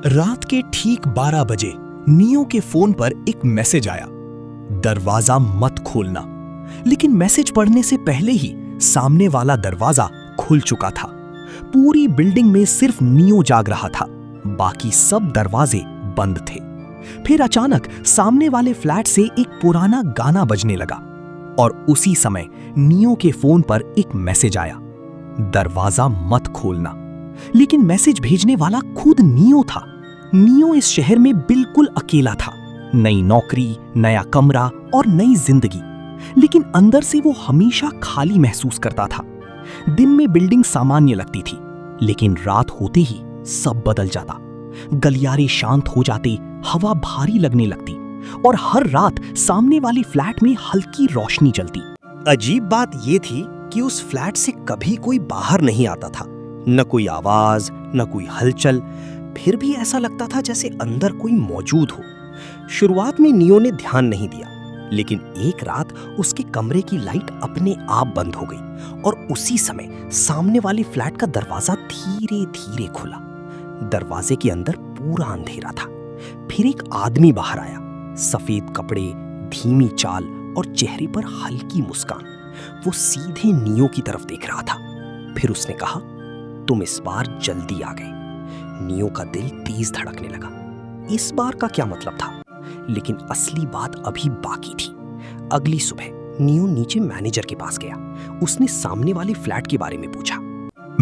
रात के ठीक 12 बजे नियो के फोन पर एक मैसेज आया, दरवाजा मत खोलना। लेकिन मैसेज पढ़ने से पहले ही सामने वाला दरवाजा खुल चुका था। पूरी बिल्डिंग में सिर्फ नियो जाग रहा था, बाकी सब दरवाजे बंद थे। फिर अचानक सामने वाले फ्लैट से एक पुराना गाना बजने लगा और उसी समय नियो के फोन पर एक मैसेज आया, दरवाजा मत खोलना। लेकिन मैसेज भेजने वाला खुद नियो था। नियो इस शहर में बिल्कुल अकेला था। नई नौकरी, नया कमरा और नई जिंदगी, लेकिन अंदर से वो हमेशा खाली महसूस करता था। दिन में बिल्डिंग सामान्य लगती थी, लेकिन रात होते ही सब बदल जाता। गलियारे शांत हो जाते, हवा भारी लगने लगती और हर रात सामने वाली फ्लैट में हल्की रोशनी जलती। अजीब बात ये थी कि उस फ्लैट से कभी कोई बाहर नहीं आता था, न कोई आवाज, न कोई हलचल। फिर भी ऐसा लगता था जैसे अंदर कोई मौजूद हो। शुरुआत में नियो ने ध्यान नहीं दिया, लेकिन एक रात उसके कमरे की लाइट अपने आप बंद हो गई और उसी समय सामने वाले फ्लैट का दरवाजा धीरे धीरे खुला। दरवाजे के अंदर पूरा अंधेरा था। फिर एक आदमी बाहर आया, सफेद कपड़े, धीमी चाल और चेहरे पर हल्की मुस्कान। वो सीधे नियो की तरफ देख रहा था। फिर उसने कहा, तुम इस बार जल्दी आ गए। नियो का दिल तेज धड़कने लगा। इस बार का क्या मतलब था? लेकिन असली बात अभी बाकी थी। अगली सुबह नियो नीचे मैनेजर के पास गया। उसने सामने वाले फ्लैट के बारे में पूछा।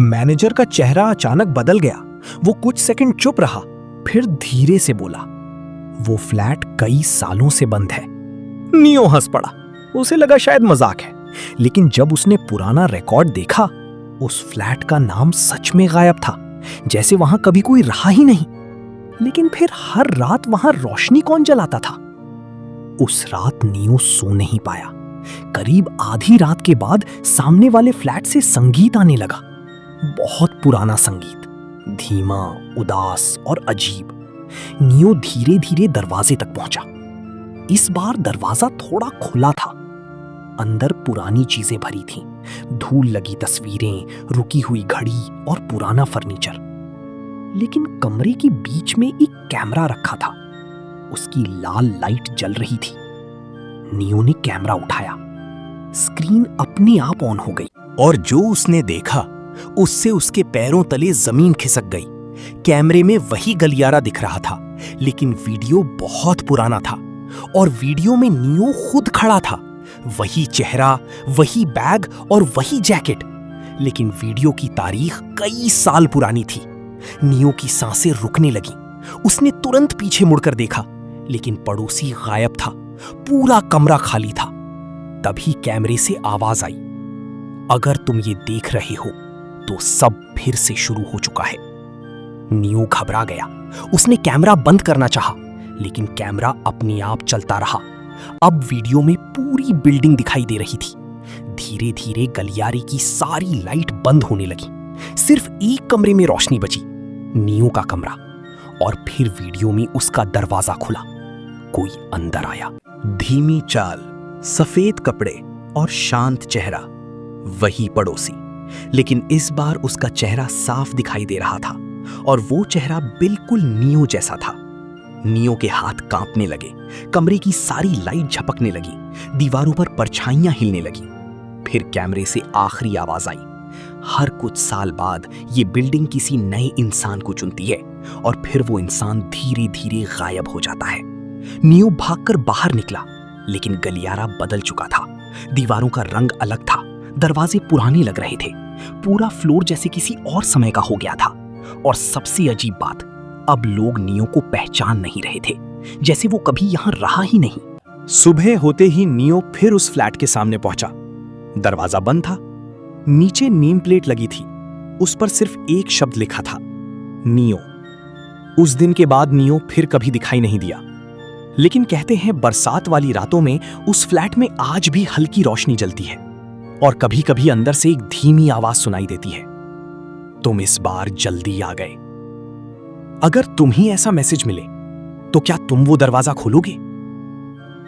मैनेजर का चेहरा अचानक बदल गया। वो कुछ सेकंड चुप रहा, फिर धीरे से बोला, वो फ्लैट कई सालों से बंद है। नियो हंस पड़ा। उसे लगा शायद मजाक है, लेकिन जब उसने पुराना रिकॉर्ड देखा, उस फ्लैट का नाम सच में गायब था, जैसे वहां कभी कोई रहा ही नहीं। लेकिन फिर हर रात वहां रोशनी कौन जलाता था? उस रात नियो सो नहीं पाया। करीब आधी रात के बाद सामने वाले फ्लैट से संगीत आने लगा। बहुत पुराना संगीत, धीमा, उदास और अजीब। नियो धीरे धीरे दरवाजे तक पहुंचा। इस बार दरवाजा थोड़ा खुला था। अंदर पुरानी चीजें भरी थीं, धूल लगी तस्वीरें, रुकी हुई घड़ी और पुराना फर्नीचर। लेकिन कमरे के बीच में एक कैमरा रखा था। उसकी लाल लाइट जल रही थी। नियो ने कैमरा उठाया। स्क्रीन अपने आप ऑन हो गई और जो उसने देखा, उससे उसके पैरों तले जमीन खिसक गई। कैमरे में वही गलियारा दिख रहा था, लेकिन वीडियो बहुत पुराना था और वीडियो में नियो खुद खड़ा था। वही चेहरा, वही बैग और वही जैकेट, लेकिन वीडियो की तारीख कई साल पुरानी थी। नियो की सांसें रुकने लगी। उसने तुरंत पीछे मुड़कर देखा, लेकिन पड़ोसी गायब था। पूरा कमरा खाली था। तभी कैमरे से आवाज आई, अगर तुम ये देख रहे हो तो सब फिर से शुरू हो चुका है। नियो घबरा गया। उसने कैमरा बंद करना चाहा, लेकिन कैमरा अपने आप चलता रहा। अब वीडियो में पूरी बिल्डिंग दिखाई दे रही थी। धीरे धीरे गलियारे की सारी लाइट बंद होने लगी। सिर्फ एक कमरे में रोशनी बची, नियो का कमरा। और फिर वीडियो में उसका दरवाजा खुला। कोई अंदर आया। धीमी चाल, सफेद कपड़े और शांत चेहरा। वही पड़ोसी, लेकिन इस बार उसका चेहरा साफ दिखाई दे रहा था और वो चेहरा बिल्कुल नियो जैसा था। नियो के हाथ कांपने लगे। कमरे की सारी लाइट झपकने लगी। दीवारों पर परछाइयां हिलने लगी। फिर कैमरे से आखिरी आवाज आई, हर कुछ साल बाद ये बिल्डिंग किसी नए इंसान को चुनती है और फिर वो इंसान धीरे धीरे गायब हो जाता है। नियो भागकर बाहर निकला, लेकिन गलियारा बदल चुका था। दीवारों का रंग अलग था, दरवाजे पुराने लग रहे थे। पूरा फ्लोर जैसे किसी और समय का हो गया था। और सबसे अजीब बात, अब लोग नियो को पहचान नहीं रहे थे, जैसे वो कभी यहां रहा ही नहीं। सुबह होते ही नियो फिर उस फ्लैट के सामने पहुंचा। दरवाजा बंद था। नीचे नेम प्लेट लगी थी। उस पर सिर्फ एक शब्द लिखा था, नियो। उस दिन के बाद नियो फिर कभी दिखाई नहीं दिया। लेकिन कहते हैं बरसात वाली रातों में उस फ्लैट में आज भी हल्की रोशनी जलती है और कभी कभी अंदर से एक धीमी आवाज सुनाई देती है, तुम इस बार जल्दी आ गए। अगर तुम्हें ऐसा मैसेज मिले तो क्या तुम वो दरवाजा खोलोगे?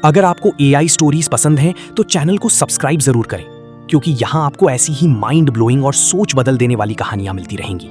अगर आपको एआई स्टोरीज पसंद हैं तो चैनल को सब्सक्राइब जरूर करें, क्योंकि यहां आपको ऐसी ही माइंड ब्लोइंग और सोच बदल देने वाली कहानियां मिलती रहेंगी।